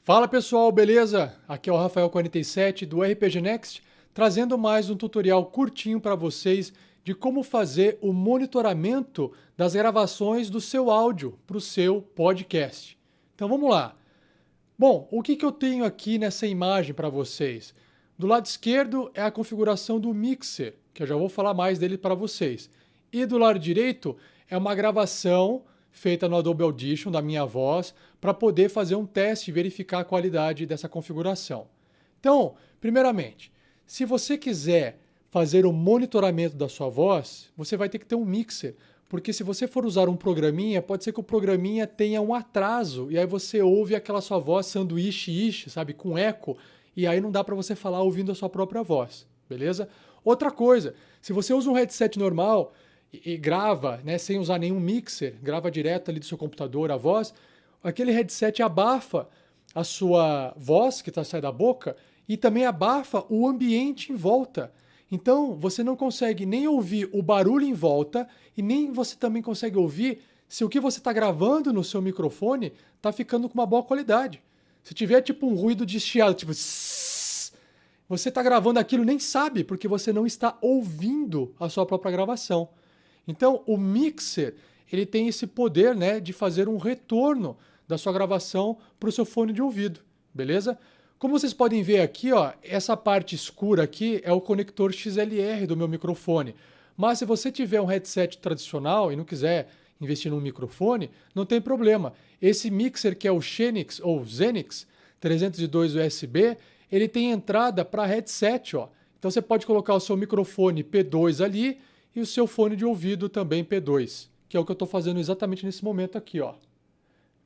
Fala pessoal, beleza? Aqui é o Rafael47 do RPG Next, trazendo mais um tutorial curtinho para vocês de como fazer o monitoramento das gravações do seu áudio para o seu podcast. Então vamos lá. Bom, o que eu tenho aqui nessa imagem para vocês? Do lado esquerdo é a configuração do mixer, que eu já vou falar mais dele para vocês. E do lado direito é uma gravação feita no Adobe Audition da minha voz para poder fazer um teste e verificar a qualidade dessa configuração. Então, primeiramente, se você quiser fazer o monitoramento da sua voz, você vai ter que ter um mixer, porque se você for usar um programinha, pode ser que o programinha tenha um atraso e aí você ouve aquela sua voz sanduíche, sabe, com eco, e aí não dá para você falar ouvindo a sua própria voz, beleza? Outra coisa, se você usa um headset normal e grava, né, sem usar nenhum mixer, grava direto ali do seu computador a voz, aquele headset abafa a sua voz que está saindo da boca e também abafa o ambiente em volta. Então você não consegue nem ouvir o barulho em volta e nem você também consegue ouvir se o que você está gravando no seu microfone está ficando com uma boa qualidade. Se tiver tipo um ruído de chiado, tipo sss, você está gravando aquilo e nem sabe porque você não está ouvindo a sua própria gravação. Então, o mixer, ele tem esse poder, né, de fazer um retorno da sua gravação para o seu fone de ouvido, beleza? Como vocês podem ver aqui, ó, essa parte escura aqui é o conector XLR do meu microfone. Mas se você tiver um headset tradicional e não quiser investir num microfone, não tem problema. Esse mixer que é o Xenix ou Xenix 302 USB, ele tem entrada para headset, ó. Então você pode colocar o seu microfone P2 ali e o seu fone de ouvido também P2, que é o que eu estou fazendo exatamente nesse momento aqui, ó.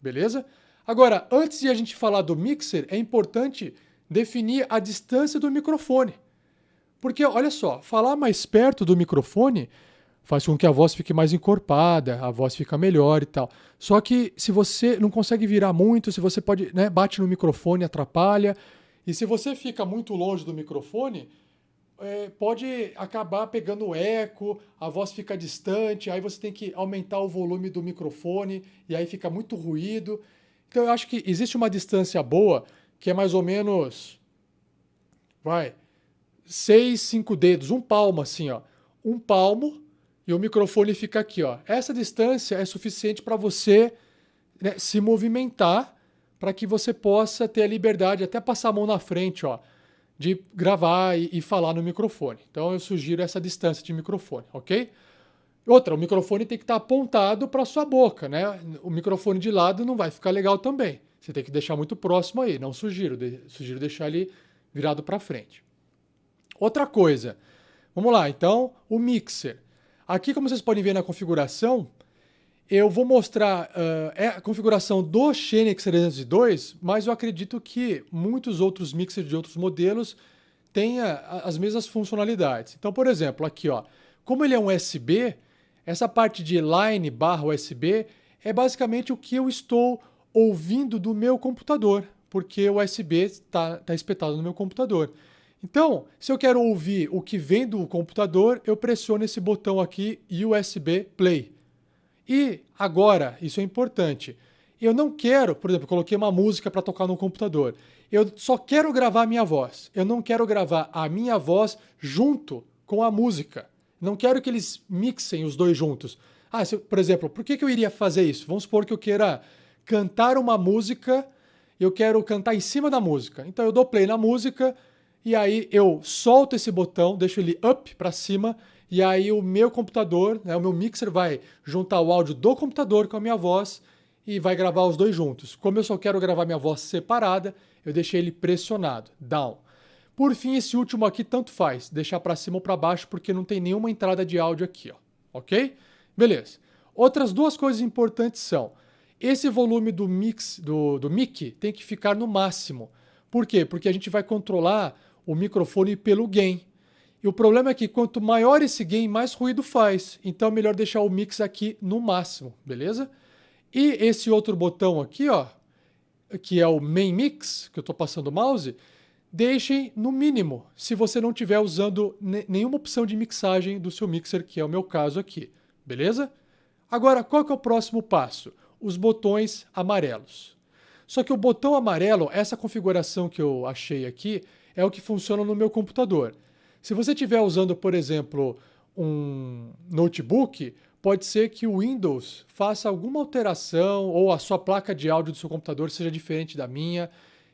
Beleza? Agora, antes de a gente falar do mixer, é importante definir a distância do microfone. Porque, olha só, falar mais perto do microfone faz com que a voz fique mais encorpada, a voz fica melhor e tal. Só que se você não consegue virar muito, se você pode, né, bate no microfone, atrapalha. E se você fica muito longe do microfone, pode acabar pegando eco, a voz fica distante, aí você tem que aumentar o volume do microfone e aí fica muito ruído. Então eu acho que existe uma distância boa, que é mais ou menos, 6, 5 dedos, um palmo assim, ó. Um palmo e o microfone fica aqui, ó. Essa distância é suficiente para você, né, se movimentar, para que você possa ter a liberdade, até passar a mão na frente, ó, de gravar e falar no microfone. Então eu sugiro essa distância de microfone, ok? Outra, o microfone tem que estar apontado para a sua boca, né? O microfone de lado não vai ficar legal também. Você tem que deixar muito próximo aí, não sugiro. Sugiro deixar ele virado para frente. Outra coisa, vamos lá, então, o mixer. Aqui, como vocês podem ver na configuração, eu vou mostrar a configuração do Xenix 302, mas eu acredito que muitos outros mixers de outros modelos tenham as mesmas funcionalidades. Então, por exemplo, aqui, ó, como ele é um USB, essa parte de line/USB é basicamente o que eu estou ouvindo do meu computador, porque o USB está espetado no meu computador. Então, se eu quero ouvir o que vem do computador, eu pressiono esse botão aqui, USB Play. E agora, isso é importante, eu não quero, por exemplo, eu coloquei uma música para tocar no computador, eu só quero gravar a minha voz, eu não quero gravar a minha voz junto com a música, não quero que eles mixem os dois juntos. Por exemplo, por que eu iria fazer isso? Vamos supor que eu queira cantar uma música, eu quero cantar em cima da música, então eu dou play na música e aí eu solto esse botão, deixo ele up para cima. E aí o meu computador, né, o meu mixer vai juntar o áudio do computador com a minha voz e vai gravar os dois juntos. Como eu só quero gravar minha voz separada, eu deixei ele pressionado, down. Por fim, esse último aqui tanto faz, deixar para cima ou para baixo, porque não tem nenhuma entrada de áudio aqui, ó. Ok? Beleza. Outras duas coisas importantes são, esse volume do mic tem que ficar no máximo. Por quê? Porque a gente vai controlar o microfone pelo gain. E o problema é que quanto maior esse gain, mais ruído faz. Então é melhor deixar o mix aqui no máximo, beleza? E esse outro botão aqui, ó, que é o Main Mix, que eu estou passando o mouse, deixem no mínimo, se você não estiver usando nenhuma opção de mixagem do seu mixer, que é o meu caso aqui, beleza? Agora, qual que é o próximo passo? Os botões amarelos. Só que o botão amarelo, essa configuração que eu achei aqui, é o que funciona no meu computador. Se você estiver usando, por exemplo, um notebook, pode ser que o Windows faça alguma alteração ou a sua placa de áudio do seu computador seja diferente da minha,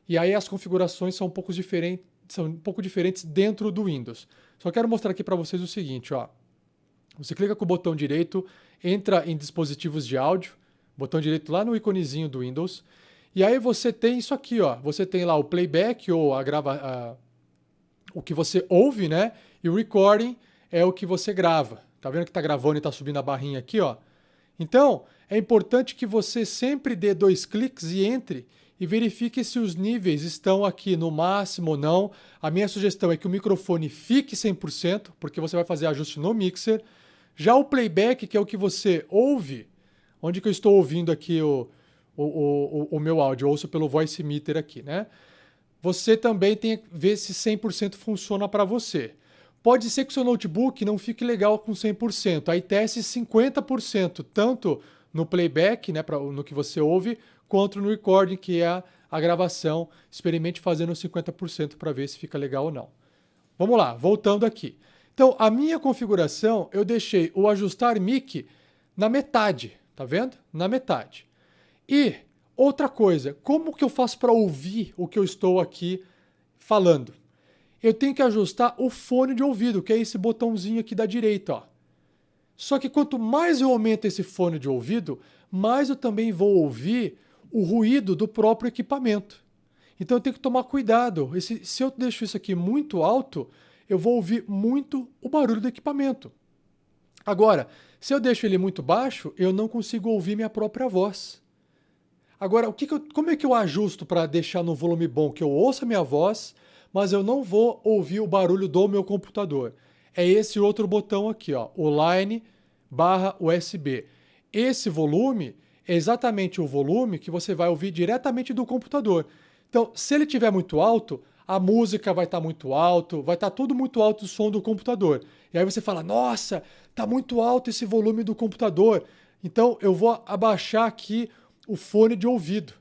e aí as configurações são um pouco diferentes dentro do Windows. Só quero mostrar aqui para vocês o seguinte, ó. Você clica com o botão direito, entra em dispositivos de áudio, botão direito lá no iconezinho do Windows, e aí você tem isso aqui, ó. Você tem lá o playback ou o que você ouve, né? E o recording é o que você grava. Tá vendo que tá gravando e tá subindo a barrinha aqui, ó? Então, é importante que você sempre dê 2 cliques e entre e verifique se os níveis estão aqui no máximo ou não. A minha sugestão é que o microfone fique 100%, porque você vai fazer ajuste no mixer. Já o playback, que é o que você ouve, onde que eu estou ouvindo aqui o meu áudio, eu ouço pelo voice meter aqui, né? Você também tem que ver se 100% funciona para você. Pode ser que o seu notebook não fique legal com 100%, aí teste 50%, tanto no playback, né, no que você ouve, quanto no recording, que é a gravação. Experimente fazendo 50% para ver se fica legal ou não. Vamos lá, voltando aqui. Então, a minha configuração, eu deixei o ajustar mic na metade, tá vendo? Na metade. E outra coisa, como que eu faço para ouvir o que eu estou aqui falando? Eu tenho que ajustar o fone de ouvido, que é esse botãozinho aqui da direita, ó. Só que quanto mais eu aumento esse fone de ouvido, mais eu também vou ouvir o ruído do próprio equipamento. Então eu tenho que tomar cuidado. Se eu deixo isso aqui muito alto, eu vou ouvir muito o barulho do equipamento. Agora, se eu deixo ele muito baixo, eu não consigo ouvir minha própria voz. Agora, como é que eu ajusto para deixar no volume bom que eu ouça a minha voz, mas eu não vou ouvir o barulho do meu computador? É esse outro botão aqui, ó, o Line/USB. Esse volume é exatamente o volume que você vai ouvir diretamente do computador. Então, se ele estiver muito alto, a música vai estar muito alto, vai estar tudo muito alto o som do computador. E aí você fala, nossa, está muito alto esse volume do computador. Então, eu vou abaixar aqui o fone de ouvido.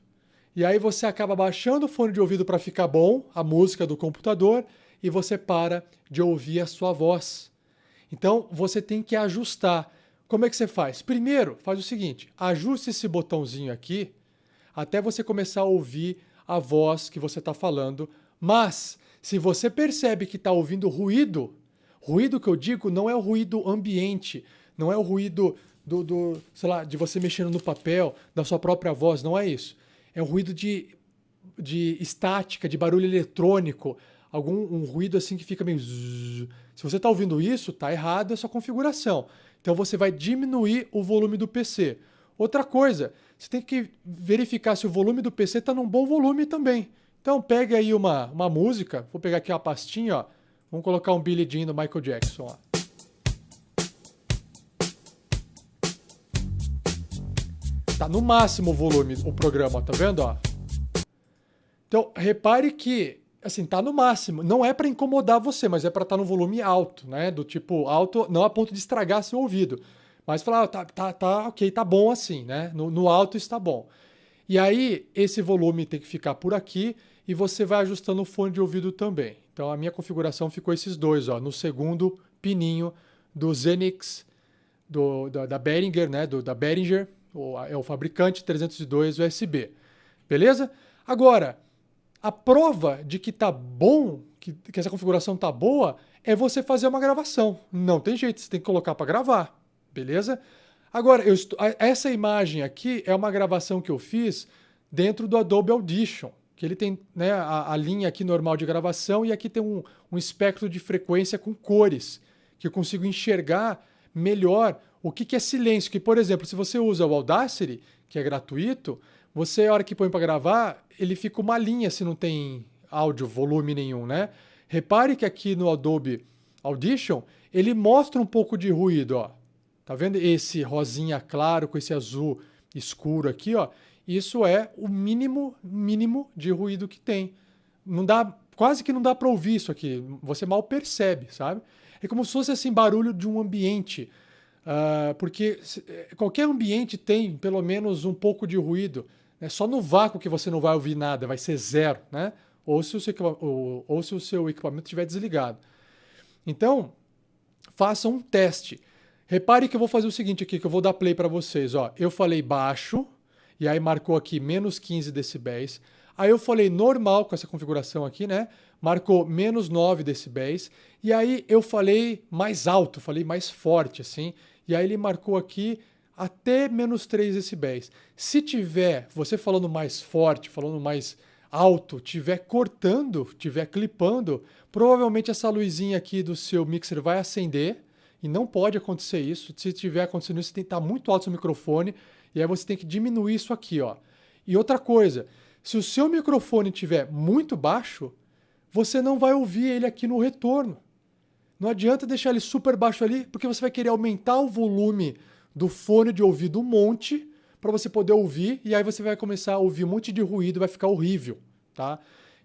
E aí você acaba baixando o fone de ouvido para ficar bom, a música do computador, e você para de ouvir a sua voz. Então, você tem que ajustar. Como é que você faz? Primeiro, faz o seguinte, ajuste esse botãozinho aqui até você começar a ouvir a voz que você está falando. Mas, se você percebe que está ouvindo ruído que eu digo não é o ruído ambiente, não é o ruído sei lá, de você mexendo no papel, da sua própria voz, não é isso. É um ruído de estática, de barulho eletrônico, um ruído assim que fica meio... Se você está ouvindo isso, está errado essa configuração. Então você vai diminuir o volume do PC. Outra coisa, você tem que verificar se o volume do PC está num bom volume também. Então pega aí uma música, vou pegar aqui uma pastinha, ó. Vamos colocar um Billie Jean do Michael Jackson, ó. Tá no máximo o volume o programa, tá vendo, ó? Então, repare que, assim, tá no máximo. Não é para incomodar você, mas é para estar no volume alto, né? Do tipo alto, não a ponto de estragar seu ouvido. Mas falar, tá ok, tá bom assim, né? No alto está bom. E aí, esse volume tem que ficar por aqui e você vai ajustando o fone de ouvido também. Então, a minha configuração ficou esses dois, ó, no segundo pininho do Xenix, da Behringer, né? Da Behringer, é o fabricante 302 USB. Beleza? Agora, a prova de que tá bom, que essa configuração tá boa, é você fazer uma gravação. Não tem jeito, você tem que colocar para gravar. Beleza? Agora, essa imagem aqui é uma gravação que eu fiz dentro do Adobe Audition, que ele tem, né, a linha aqui normal de gravação e aqui tem um espectro de frequência com cores, que eu consigo enxergar melhor o que é silêncio. Que, por exemplo, se você usa o Audacity, que é gratuito, você, a hora que põe para gravar, ele fica uma linha se não tem áudio, volume nenhum, né? Repare que aqui no Adobe Audition, ele mostra um pouco de ruído, ó. Tá vendo esse rosinha claro com esse azul escuro aqui, ó? Isso é o mínimo de ruído que tem. Não dá, quase que não dá para ouvir isso aqui. Você mal percebe, sabe? É como se fosse assim barulho de um ambiente, porque qualquer ambiente tem pelo menos um pouco de ruído, É só no vácuo que você não vai ouvir nada, vai ser zero, né? Ou se o seu equipamento estiver desligado. Então, faça um teste. Repare que eu vou fazer o seguinte aqui, que eu vou dar play para vocês. Ó. Eu falei baixo, e aí marcou aqui menos 15 decibéis. Aí eu falei normal, com essa configuração aqui, né? Marcou menos 9 decibéis. E aí eu falei mais alto, falei mais forte, assim. E aí ele marcou aqui até menos 3 decibéis. Se tiver, você falando mais forte, falando mais alto, tiver cortando, tiver clipando, provavelmente essa luzinha aqui do seu mixer vai acender. E não pode acontecer isso. Se estiver acontecendo isso, você tem que estar muito alto o seu microfone. E aí você tem que diminuir isso aqui, ó. E outra coisa, se o seu microfone estiver muito baixo, você não vai ouvir ele aqui no retorno. Não adianta deixar ele super baixo ali, porque você vai querer aumentar o volume do fone de ouvido um monte para você poder ouvir, e aí você vai começar a ouvir um monte de ruído, vai ficar horrível, tá?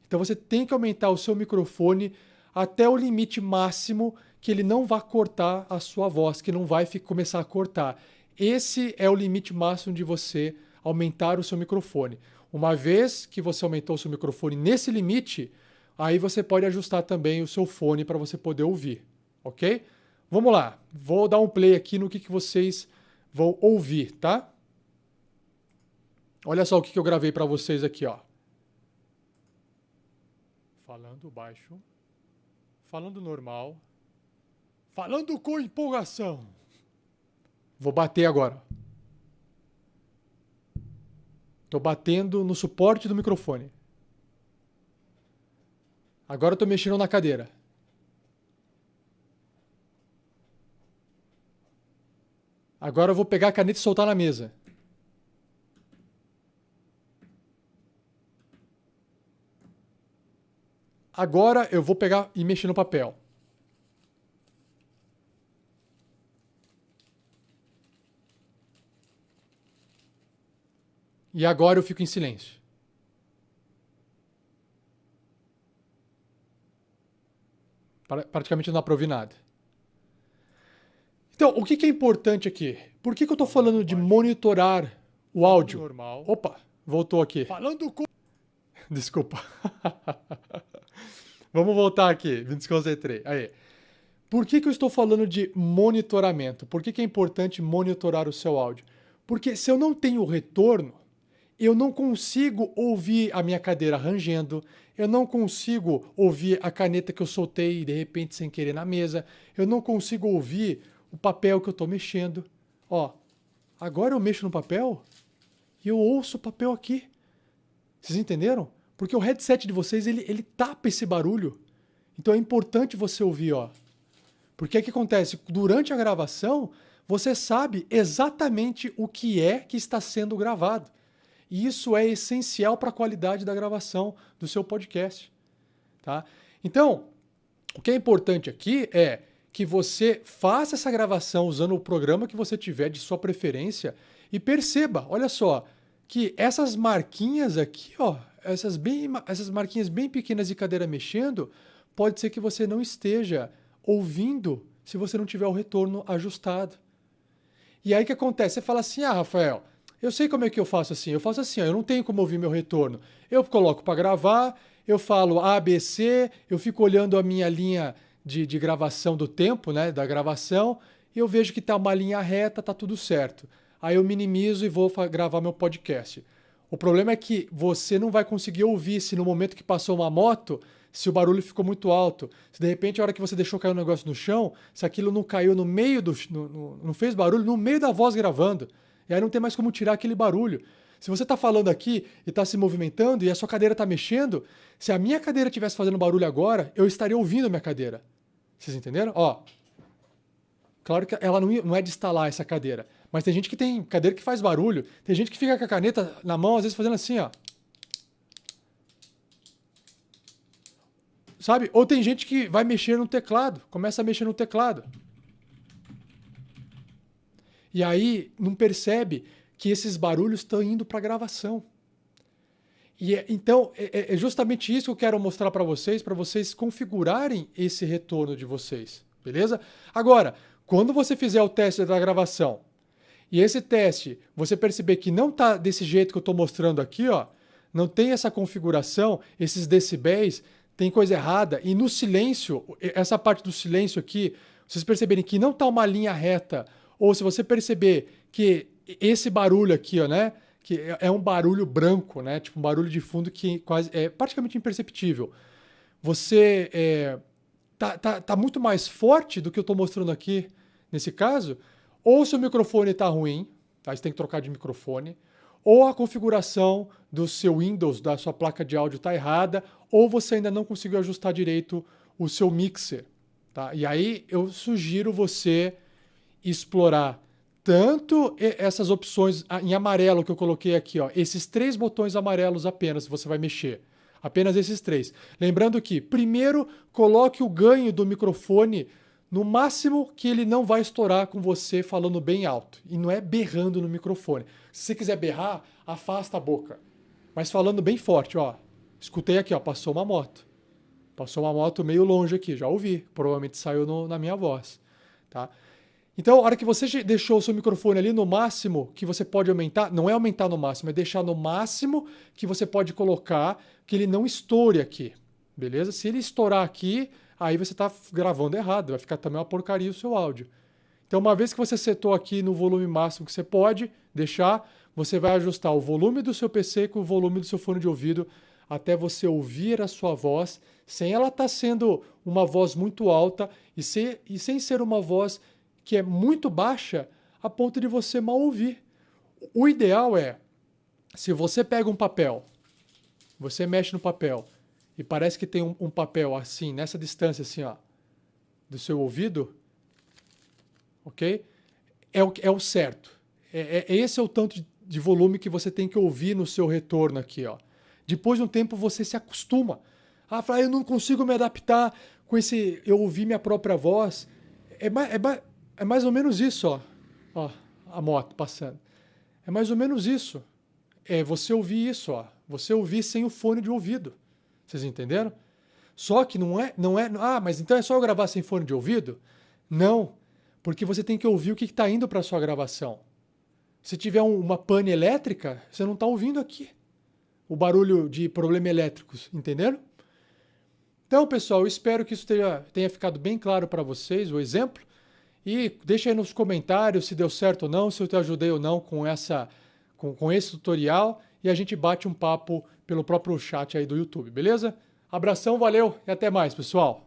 Então você tem que aumentar o seu microfone até o limite máximo que ele não vá cortar a sua voz, que não vai começar a cortar. Esse é o limite máximo de você aumentar o seu microfone. Uma vez que você aumentou o seu microfone nesse limite, aí você pode ajustar também o seu fone para você poder ouvir, ok? Vamos lá, vou dar um play aqui no que vocês vão ouvir, tá? Olha só o que eu gravei para vocês aqui, ó. Falando baixo, falando normal, falando com empolgação. Vou bater agora. Estou batendo no suporte do microfone. Agora estou mexendo na cadeira. Agora eu vou pegar a caneta e soltar na mesa. Agora eu vou pegar e mexer no papel. E agora eu fico em silêncio. Praticamente não dá para ouvir nada. Então, o que é importante aqui? Por que eu estou falando de monitorar o áudio? Normal. Opa, voltou aqui. Falando com... Desculpa. Vamos voltar aqui, me desconcentrei. Aí. Por que eu estou falando de monitoramento? Por que é importante monitorar o seu áudio? Porque se eu não tenho retorno, eu não consigo ouvir a minha cadeira rangendo, eu não consigo ouvir a caneta que eu soltei de repente sem querer na mesa, eu não consigo ouvir o papel que eu estou mexendo. Ó, agora eu mexo no papel e eu ouço o papel aqui. Vocês entenderam? Porque o headset de vocês, ele tapa esse barulho. Então é importante você ouvir, ó. Porque o que acontece? Durante a gravação, você sabe exatamente o que é que está sendo gravado. E isso é essencial para a qualidade da gravação do seu podcast. Tá? Então, o que é importante aqui é que você faça essa gravação usando o programa que você tiver de sua preferência e perceba, olha só, que essas marquinhas aqui, ó, essas marquinhas bem pequenas de cadeira mexendo, pode ser que você não esteja ouvindo se você não tiver o retorno ajustado. E aí o que acontece? Você fala assim, Rafael, eu sei como é que eu faço assim. Eu faço assim, ó, eu não tenho como ouvir meu retorno. Eu coloco para gravar, eu falo ABC, eu fico olhando a minha linha de gravação do tempo, né, da gravação, e eu vejo que tá uma linha reta, tá tudo certo. Aí eu minimizo e vou gravar meu podcast. O problema é que você não vai conseguir ouvir se no momento que passou uma moto, se o barulho ficou muito alto. Se de repente a hora que você deixou cair um negócio no chão, se aquilo não caiu no meio do... não fez barulho, no meio da voz gravando. E aí não tem mais como tirar aquele barulho. Se você está falando aqui e está se movimentando e a sua cadeira está mexendo, se a minha cadeira estivesse fazendo barulho agora, eu estaria ouvindo a minha cadeira. Vocês entenderam? Ó, claro que ela não é de instalar essa cadeira, mas tem gente que tem cadeira que faz barulho, tem gente que fica com a caneta na mão, às vezes fazendo assim, ó. Sabe? Ou tem gente que vai mexer no teclado, começa a mexer no teclado. E aí não percebe que esses barulhos estão indo para a gravação. Então, é justamente isso que eu quero mostrar para vocês configurarem esse retorno de vocês, beleza? Agora, quando você fizer o teste da gravação e esse teste, você perceber que não está desse jeito que eu estou mostrando aqui, ó, não tem essa configuração, esses decibéis, tem coisa errada. E no silêncio, essa parte do silêncio aqui, vocês perceberem que não está uma linha reta, ou se você perceber que esse barulho aqui, ó, né, que é um barulho branco, né, tipo um barulho de fundo que quase é praticamente imperceptível. Você tá muito mais forte do que eu estou mostrando aqui nesse caso, ou seu microfone está ruim, tá? Você tem que trocar de microfone, ou a configuração do seu Windows, da sua placa de áudio está errada, ou você ainda não conseguiu ajustar direito o seu mixer. Tá? E aí eu sugiro você explorar tanto essas opções em amarelo que eu coloquei aqui, ó, esses 3 botões amarelos apenas você vai mexer. Apenas esses 3. Lembrando que, primeiro, coloque o ganho do microfone no máximo que ele não vai estourar com você falando bem alto. E não é berrando no microfone. Se você quiser berrar, afasta a boca. Mas falando bem forte, ó. Escutei aqui, ó, passou uma moto. Passou uma moto meio longe aqui, já ouvi. Provavelmente saiu na minha voz, tá? Então, a hora que você deixou o seu microfone ali no máximo que você pode aumentar, não é aumentar no máximo, é deixar no máximo que você pode colocar, que ele não estoure aqui, beleza? Se ele estourar aqui, aí você está gravando errado, vai ficar também uma porcaria o seu áudio. Então, uma vez que você setou aqui no volume máximo que você pode deixar, você vai ajustar o volume do seu PC com o volume do seu fone de ouvido até você ouvir a sua voz, sem ela estar sendo uma voz muito alta e sem ser uma voz que é muito baixa a ponto de você mal ouvir. O ideal é, se você pega um papel, você mexe no papel e parece que tem um papel assim, nessa distância assim, ó, do seu ouvido, ok? É o certo. Esse é o tanto de volume que você tem que ouvir no seu retorno aqui, ó. Depois de um tempo você se acostuma. Ah, eu não consigo me adaptar com esse, eu ouvir minha própria voz. É mais ou menos isso, ó. Ó, a moto passando. É mais ou menos isso. É você ouvir isso, ó. Você ouvir sem o fone de ouvido. Vocês entenderam? Só que não é. Ah, mas então é só eu gravar sem fone de ouvido? Não. Porque você tem que ouvir o que está indo para a sua gravação. Se tiver uma pane elétrica, você não está ouvindo aqui o barulho de problema elétricos, entenderam? Então, pessoal, eu espero que isso tenha ficado bem claro para vocês, o exemplo. E deixa aí nos comentários se deu certo ou não, se eu te ajudei ou não com esse tutorial. E a gente bate um papo pelo próprio chat aí do YouTube, beleza? Abração, valeu e até mais, pessoal!